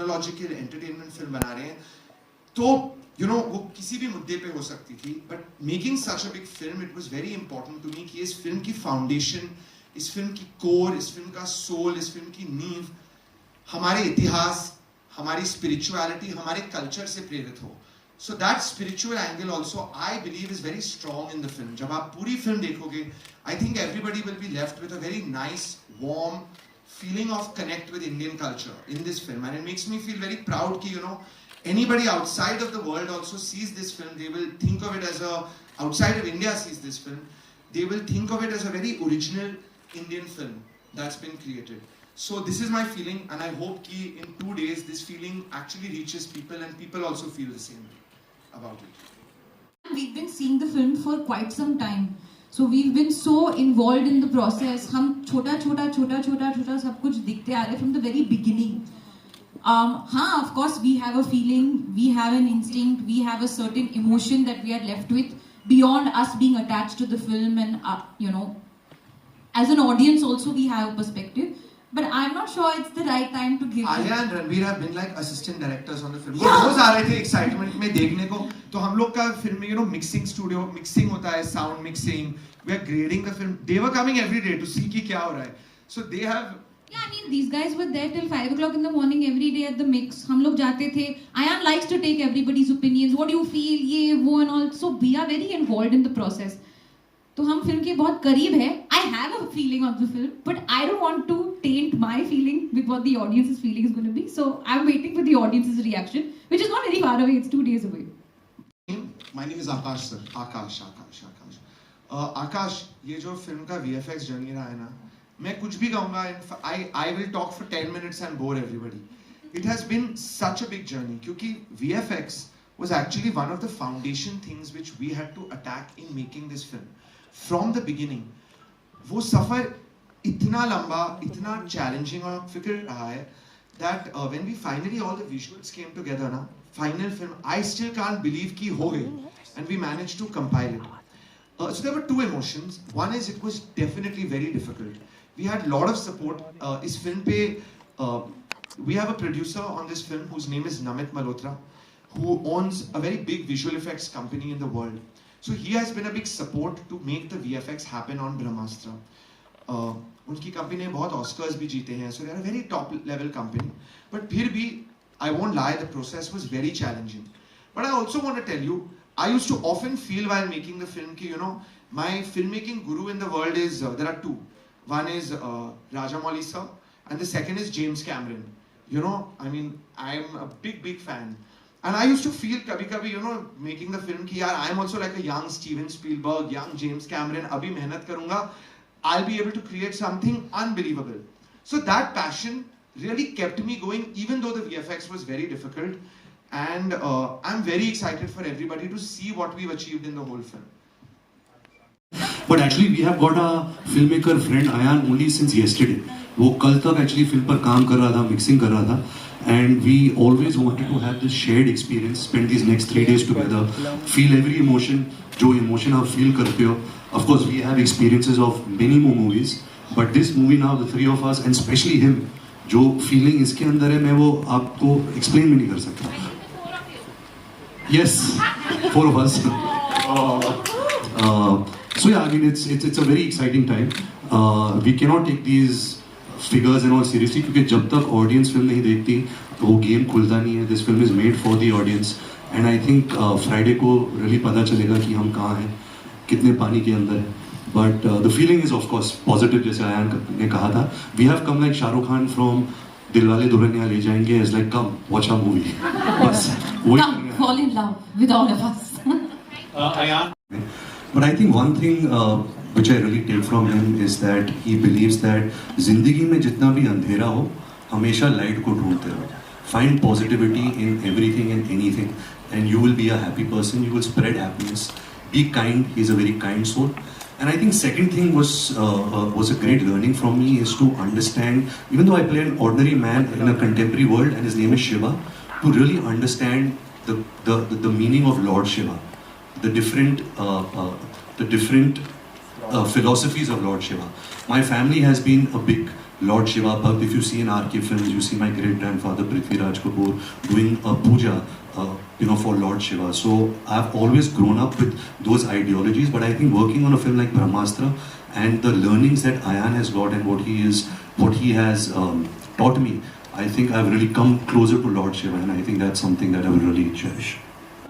Technological entertainment film बना रहे हैं, तो you know वो किसी भी मुद्दे पे हो सकती थी, but making such a big film, it was very important to me कि इस फिल्म की फाउंडेशन, इस फिल्म की कोर, इस फिल्म का सोल, इस फिल्म की नींव हमारे इतिहास, हमारी स्पिरिचुअलिटी, हमारे कल्चर से प्रेरित हो. So that spiritual angle also, I believe, is very strong in the film. जब आप पूरी फिल्म देखोगे, I think everybody will be left with a very nice, warm feeling of connect with Indian culture in this film, and it makes me feel very proud कि you know anybody outside of the world also sees this film, they will think of it as a, outside of India sees this film, they will think of it as a very original Indian film that's been created. So this is my feeling, and I hope ki in 2 days this feeling actually reaches people and people also feel the same way about it. We've been seeing the film for quite some time, so we've been so involved in the process. हम छोटा सब कुछ दिखते आ रहे from the very beginning. हाँ, of course we have a feeling, we have an instinct, we have a certain emotion that we are left with beyond us being attached to the film, and you know, as an audience also we have a perspective. But I'm not sure it's the right time to give. Arya and Ranveer have been like assistant directors on the film. वो रोज आ रहे थे excitement में देखने को. तो हम लोग का film में you know mixing studio, mixing होता है, sound mixing. We are grading the film. They were coming every day to see कि क्या हो रहा है. So they have. Yeah, I mean these guys were there till 5 o'clock in the morning every day at the mix. हम लोग जाते थे. Ayan likes to take everybody's opinions. What do you feel? ये वो and all. So we are very involved in the process. तो हम film के बहुत करीब है. I have a feeling of the film, but I don't want to taint my feeling with what the audience's feeling is going to be. So I'm waiting for the audience's reaction, which is not very far away. It's 2 days away. My name is Akash sir. Akash. Akash, ये जो film का VFX journey रहा है ना, मैं कुछ भी कहूँगा, I will talk for 10 minutes and bore everybody. It has been such a big journey क्योंकि VFX was actually one of the foundation things which we had to attack in making this film. From the beginning, वो सफर इतना लंबा, इतना challenging और फिक्र रहा है that when we finally all the visuals came together ना, final film, I still can't believe कि हो गई, and we managed to compile it. So there were two emotions. One is it was definitely very difficult. We had a lot of support. इस film पे we have a producer on this film whose name is Namit Malhotra, who owns a very big visual effects company in the world. So he has been a big support to make the VFX happen on Brahmastra. उनकी company ने बहुत Oscars भी जीते हैं, so they are a very top level company. But फिर भी, I won't lie, the process was very challenging. But I also want to tell you, I used to often feel while making the film कि you know, my filmmaking guru in the world is, there are two. One is Rajamouli sir, and the second is James Cameron. You know, I mean, I'm a big fan. And I used to feel कभी-कभी, you know, making the film कि यार, I'm also like a young Steven Spielberg, young James Cameron. अभी मेहनत करूँगा, I'll be able to create something unbelievable. So that passion really kept me going, even though the VFX was very difficult. And I'm very excited for everybody to see what we've achieved in the whole film. But actually, we have got a filmmaker friend Ayan only since yesterday. वो कल तक actually film पर काम कर रहा था, mixing कर रहा था. And we always wanted to have this shared experience, spend these next 3 days together, feel every emotion, जो emotion आप feel करते हो. Of course, we have experiences of many more movies, but this movie now, the three of us, and especially him, जो feeling इसके अंदर है, मैं वो आपको explain भी नहीं कर सकता. Yes, 4 of us. So yeah, I mean, it's a very exciting time. We cannot take these figures and all seriously क्योंकि जब तक audience film नहीं देखती तो वो game खुलता नहीं है. This film is made for the audience, and I think Friday को really पता चलेगा कि हम कहाँ हैं, कितने पानी के अंदर हैं. But the feeling is of course positive, जैसे आयान ने कहा था. We have come like Shah Rukh Khan from Dilwale Dulhania ले जाएंगे as like come watch our movie. बस Come fall in love with all of us. Ayan. But I think one thing which I really take from him is that he believes that जिंदगी में जितना भी अंधेरा हो हमेशा light को ढूंढते रहो. Find positivity in everything and anything, and you will be a happy person. You will spread happiness. Be kind. He's a very kind soul. And I think second thing was a great learning from me is to understand, even though I play an ordinary man in a contemporary world and his name is Shiva, to really understand the meaning of Lord Shiva, the different philosophies of Lord Shiva. My family has been a big Lord Shiva Bhakt. If you see in RK films, you see my great grandfather Prithviraj Kapoor doing a puja, for Lord Shiva. So I've always grown up with those ideologies. But I think working on a film like Brahmastra and the learnings that Ayan has got and what he has taught me, I think I've really come closer to Lord Shiva, and I think that's something that I will really cherish.